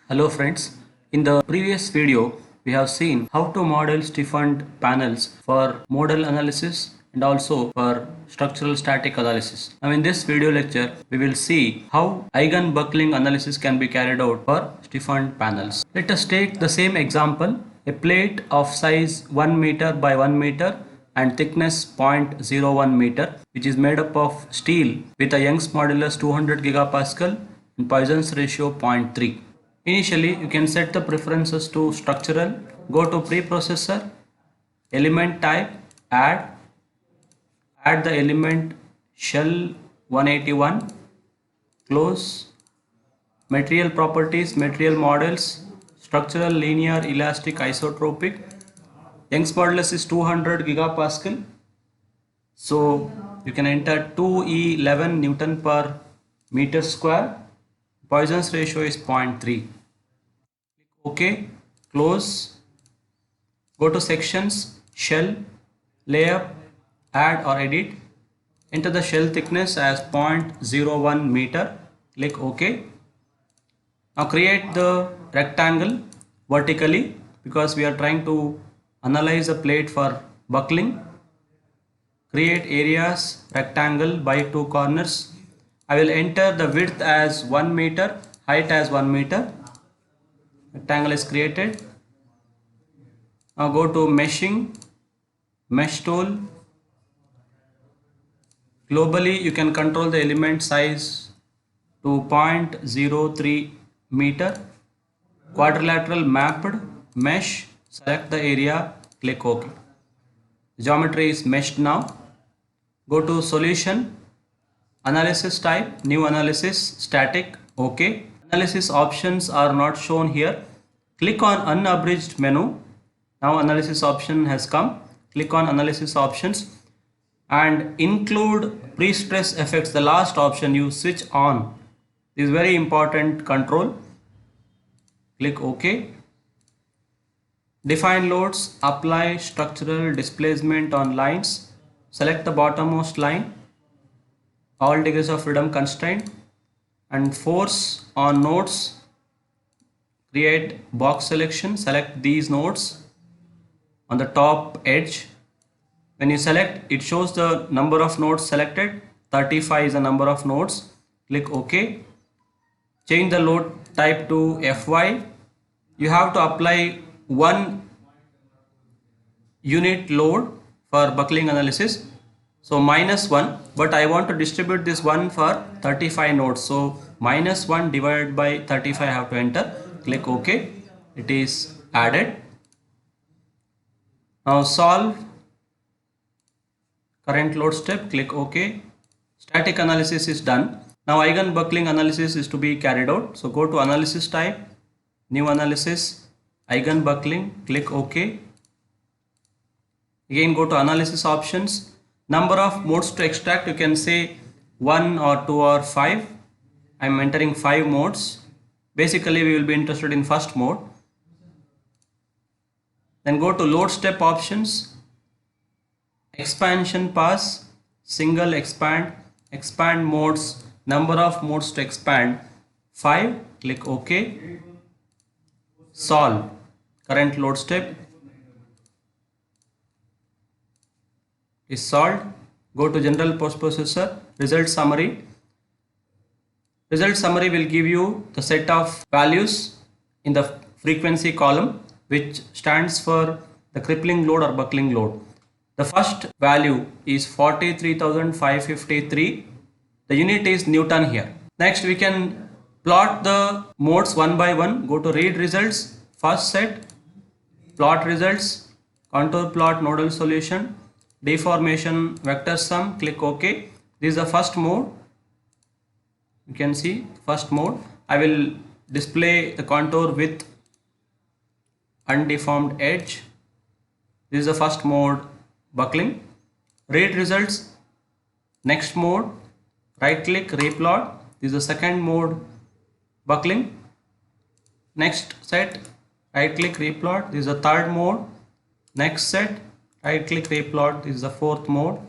Hello friends, in the previous video we have seen how to model stiffened panels for modal analysis and also for structural static analysis. Now in this video lecture we will see how eigenbuckling analysis can be carried out for stiffened panels. Let us take the same example, a plate of size 1 meter by 1 meter and thickness 0.01 meter, which is made up of steel with a Young's modulus 200 gigapascal and Poisson's ratio 0.3. Initially, you can set the preferences to structural, go to preprocessor, element type, add the element shell 181, close, material properties, material models, structural linear elastic isotropic. Young's modulus is 200 gigapascal. So you can enter 2E11 Newton per meter square. Poisson's ratio is 0.3. OK, close, go to sections, shell, layup, add or edit, enter the shell thickness as 0.01 meter, click OK. Now create the rectangle vertically because we are trying to analyze a plate for buckling. Create areas rectangle by two corners. I will enter the width as 1 meter, height as 1 meter. Rectangle is created. Now go to meshing, mesh tool. Globally you can control the element size to 0.03 meter. Quadrilateral mapped mesh, select the area, click OK. Geometry is meshed now. Go to solution, analysis type, new analysis, static, OK. Analysis options are not shown here. Click on unabridged menu. Now analysis option has come. Click on analysis options and include pre-stress effects. The last option you switch on. This is very important control. Click OK. Define loads, apply structural displacement on lines. Select the bottommost line. All degrees of freedom constraint and force on nodes. Create box selection, select these nodes on the top edge. When you select, it shows the number of nodes selected. 35 is the number of nodes. Click OK. Change the load type to FY. You have to apply one unit load for buckling analysis. So -1, but I want to distribute this 1 for 35 nodes. So -1 divided by 35 I have to enter. Click OK. It is added. Now solve current load step. Click OK. Static analysis is done. Now eigenbuckling analysis is to be carried out. So go to analysis type, new analysis, eigenbuckling. Click OK. Again go to analysis options. Number of modes to extract, you can say 1 or 2 or 5. I am entering 5 modes. Basically we will be interested in first mode. Then go to load step options, expansion pass, single expand, expand modes, number of modes to expand 5. Click OK. Solve current load step is solved. Go to general postprocessor, result summary. Result summary will give you the set of values in the frequency column, which stands for the crippling load or buckling load. The first value is 43,553. The unit is Newton here. Next we can plot the modes one by one. Go to read results, first set, plot results, contour plot, nodal solution, deformation, vector sum. Click OK. This is the first mode. You can see first mode. I will display the contour with undeformed edge. This is the first mode, buckling. Read results, next mode, right click, replot. This is the second mode, buckling. Next set, right click, replot. This is the third mode. Next set, right click, replot. This is the fourth mode.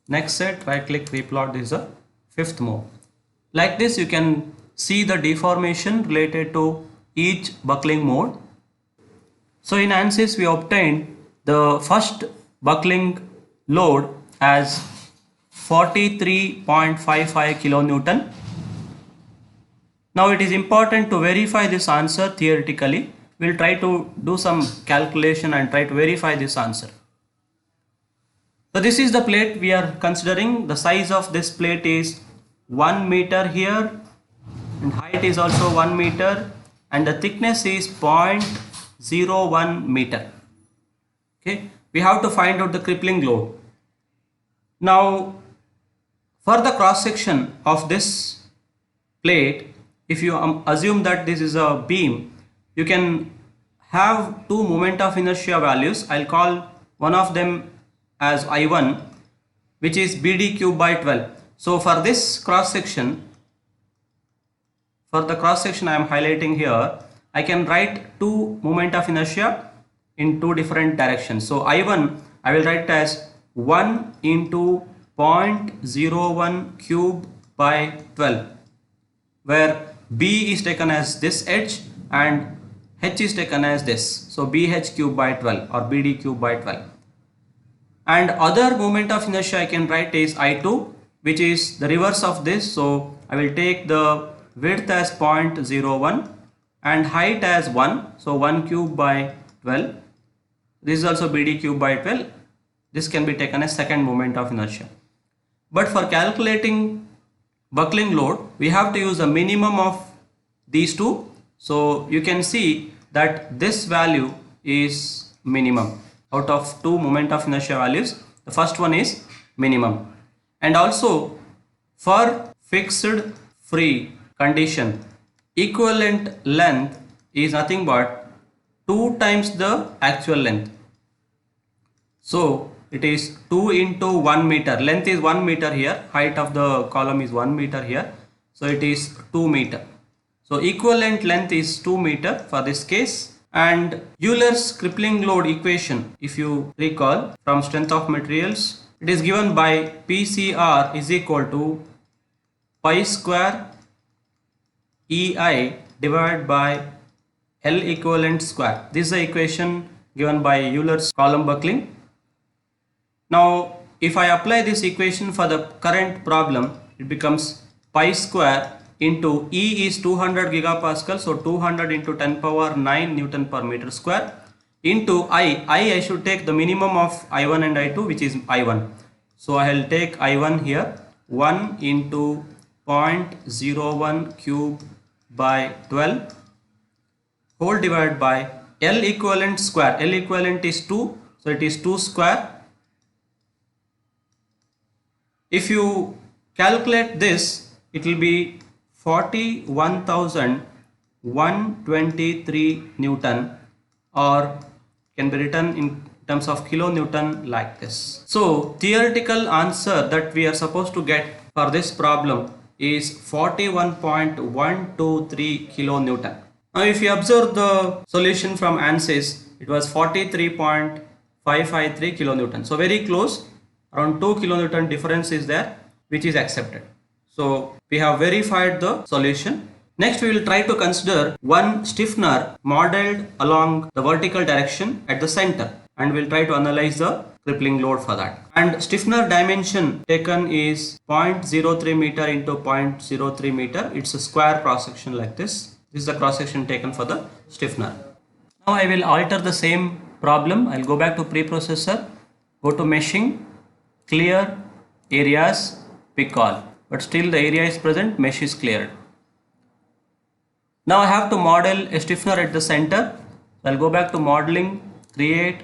Next set, right click, replot. This is the fifth mode. Like this you can see the deformation related to each buckling mode. So in ANSYS we obtained the first buckling load as 43.55 kilonewton. Now it is important to verify this answer theoretically. We'll try to do some calculation and try to verify this answer. So this is the plate we are considering. The size of this plate is 1 meter here, and height is also 1 meter, and the thickness is 0.01 meter. Okay, we have to find out the crippling load. Now for the cross section of this plate, if you assume that this is a beam, you can have two moment of inertia values. I'll call one of them as I1, which is BD cube by 12. So for this cross section, I am highlighting here, I can write two moment of inertia in two different directions. So I1 I will write as 1 into 0.01 cube by 12, where B is taken as this edge and H is taken as this. So BH cube by 12 or BD cube by 12. And other moment of inertia I can write is I2, which is the reverse of this. So I will take the width as 0.01 and height as 1. So 1 cube by 12. This is also BD cube by 12. This can be taken as second moment of inertia. But for calculating buckling load, we have to use a minimum of these two. So you can see that this value is minimum. Out of two moment of inertia values, the first one is minimum. And also for fixed free condition, equivalent length is nothing but 2 times the actual length. So it is 2 into 1 meter. Length is 1 meter here, height of the column is 1 meter here. So it is 2 meter. So equivalent length is 2 meter for this case. And Euler's crippling load equation, if you recall from strength of materials, it is given by PCR is equal to pi square EI divided by L equivalent square. This is the equation given by Euler's column buckling. Now if I apply this equation for the current problem, it becomes pi square into E is 200 gigapascal, so 200 into 10 power 9 Newton per meter square, into I should take the minimum of I1 and I2, which is I1. So I will take I1 here, 1 into 0.01 cube by 12 whole divided by L equivalent square. L equivalent is 2, so it is 2 square. If you calculate this, it will be 41,123 Newton, or can be written in terms of kilonewton like this. So theoretical answer that we are supposed to get for this problem is 41.123 kilonewton. Now if you observe the solution from ANSYS, it was 43.553 kilonewton. So very close, around 2 kilonewton difference is there, which is accepted. So we have verified the solution. Next we will try to consider one stiffener modeled along the vertical direction at the center, and we'll try to analyze the crippling load for that. And stiffener dimension taken is 0.03 meter into 0.03 meter. It's a square cross section like this. This is the cross section taken for the stiffener. Now I will alter the same problem. I'll go back to preprocessor, go to meshing, clear areas, pick all. But still the area is present, mesh is cleared. Now I have to model a stiffener at the center. So I'll go back to modeling, create,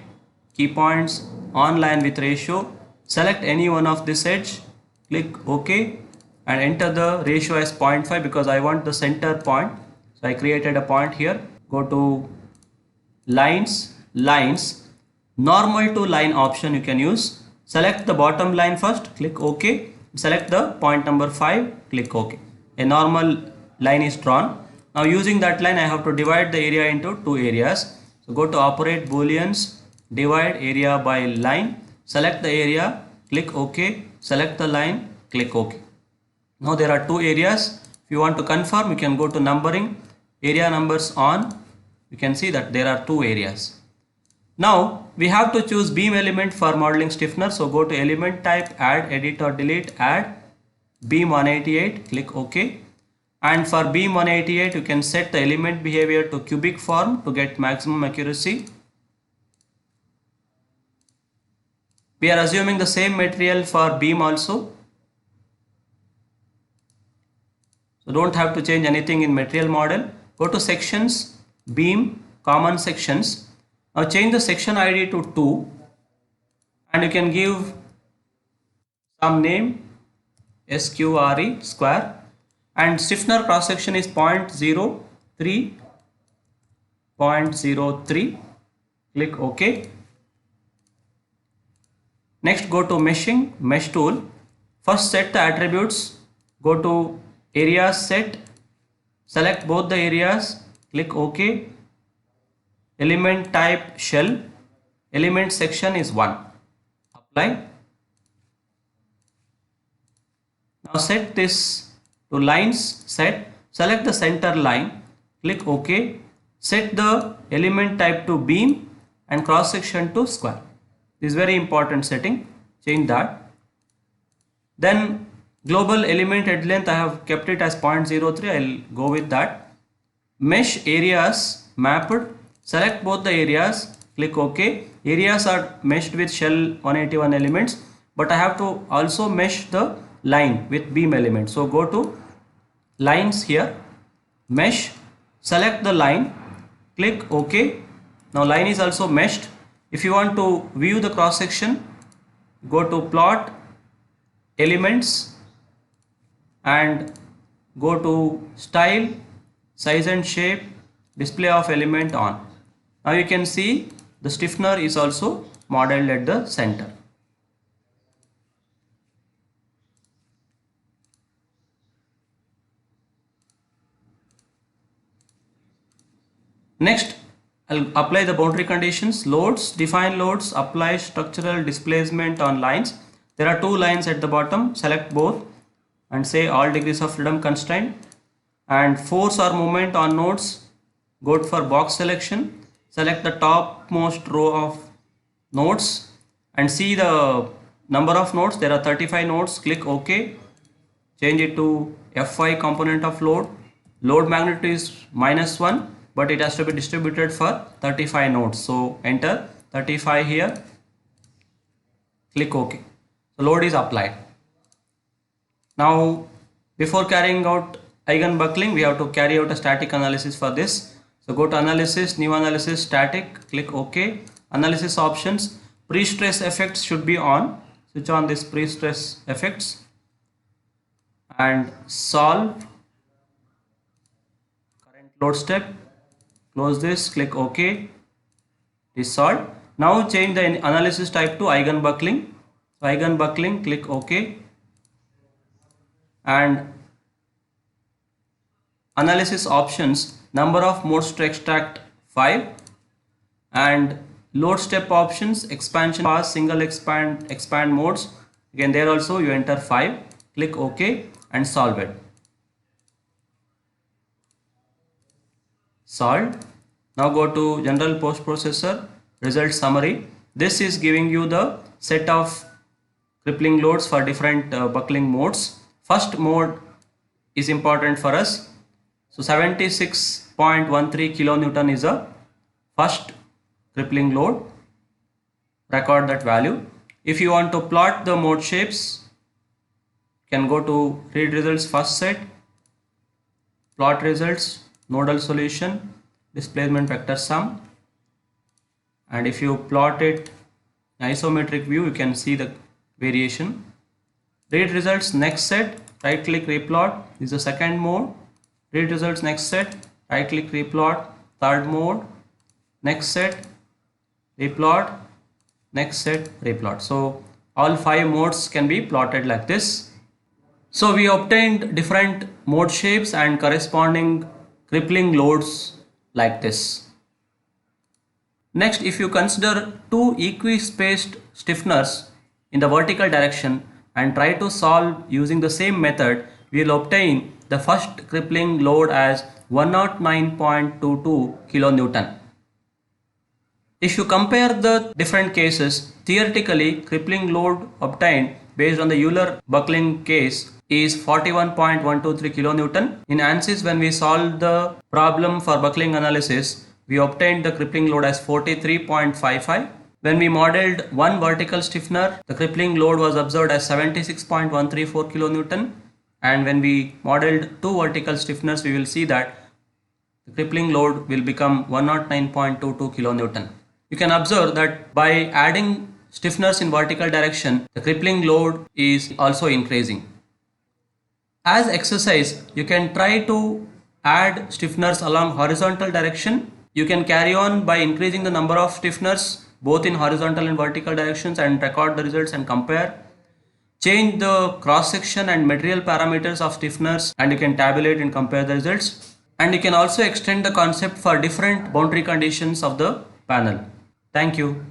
key points, on line with ratio, select any one of this edge, click OK, and enter the ratio as 0.5 because I want the center point. So I created a point here. Go to lines, normal to line option you can use. Select the bottom line first, click OK. Select the point number 5, click OK. A normal line is drawn. Now using that line I have to divide the area into two areas. So go to operate booleans, divide area by line, select the area, click OK, select the line, click OK. Now there are two areas. If you want to confirm, you can go to numbering, area numbers on, you can see that there are two areas. Now we have to choose beam element for modeling stiffener. So go to element type, add, edit or delete, add beam 188, click OK. And for beam 188 you can set the element behavior to cubic form to get maximum accuracy. We are assuming the same material for beam also. So don't have to change anything in material model. Go to sections, beam, common sections. Now change the section ID to 2 and you can give some name, SQRE, square, and stiffener cross section is 0.03, 0.03, click OK. Next go to meshing, mesh tool. First set the attributes, go to areas set, select both the areas, click OK. Element type shell, element section is 1, apply. Now set this to lines set, select the center line, click OK. Set the element type to beam and cross section to square. This is very important setting, change that. Then global element head length I have kept it as 0.03, I will go with that. Mesh areas mapped, select both the areas, click OK. Areas are meshed with shell 181 elements, but I have to also mesh the line with beam element. So go to lines here, mesh, select the line, click OK. Now line is also meshed. If you want to view the cross section, go to plot, elements, and go to style, size and shape, display of element on. Now you can see the stiffener is also modeled at the center. Next, I'll apply the boundary conditions. Loads, define loads, apply structural displacement on lines. There are two lines at the bottom, select both and say all degrees of freedom constraint. And force or moment on nodes, go for box selection, select the topmost row of nodes and see the number of nodes. There are 35 nodes, click OK. Change it to Fy component of load. Load magnitude is -1, but it has to be distributed for 35 nodes. So enter 35 here, click OK. So load is applied. Now before carrying out eigenbuckling, we have to carry out a static analysis for this. So go to analysis, new analysis, static, click OK. Analysis options, pre-stress effects should be on. Switch on this pre-stress effects and solve current load step. Close this, click OK. It is solved. Now change the analysis type to eigenbuckling. So eigenbuckling, click OK. And analysis options, number of modes to extract 5, and load step options, expansion pass, single expand modes. Again there also you enter 5, click OK and solve it. Solved. Now go to general post processor, result summary. This is giving you the set of crippling loads for different buckling modes. First mode is important for us. So 76.13 kilonewton is a first crippling load. Record that value. If you want to plot the mode shapes, you can go to read results first set, plot results, nodal solution, displacement vector sum, and if you plot it in isometric view you can see the variation. Read results next set, right click replot, this is the second mode. Read results next set, right click replot, third mode, next set, replot, next set, replot. So all 5 modes can be plotted like this. So we obtained different mode shapes and corresponding crippling loads like this. Next, if you consider two equispaced stiffeners in the vertical direction and try to solve using the same method, we will obtain the first crippling load as 109.22 kilonewton. If you compare the different cases, theoretically crippling load obtained based on the Euler buckling case is 41.123 kilonewton. In ANSYS, when we solved the problem for buckling analysis, we obtained the crippling load as 43.55. When we modeled one vertical stiffener, the crippling load was observed as 76.134 kilonewton. And when we modeled two vertical stiffeners, we will see that the crippling load will become 109.22 kilonewton. You can observe that by adding stiffeners in vertical direction, the crippling load is also increasing. As exercise, you can try to add stiffeners along horizontal direction. You can carry on by increasing the number of stiffeners both in horizontal and vertical directions and record the results and compare. Change the cross section and material parameters of stiffeners and you can tabulate and compare the results. And you can also extend the concept for different boundary conditions of the panel. Thank you.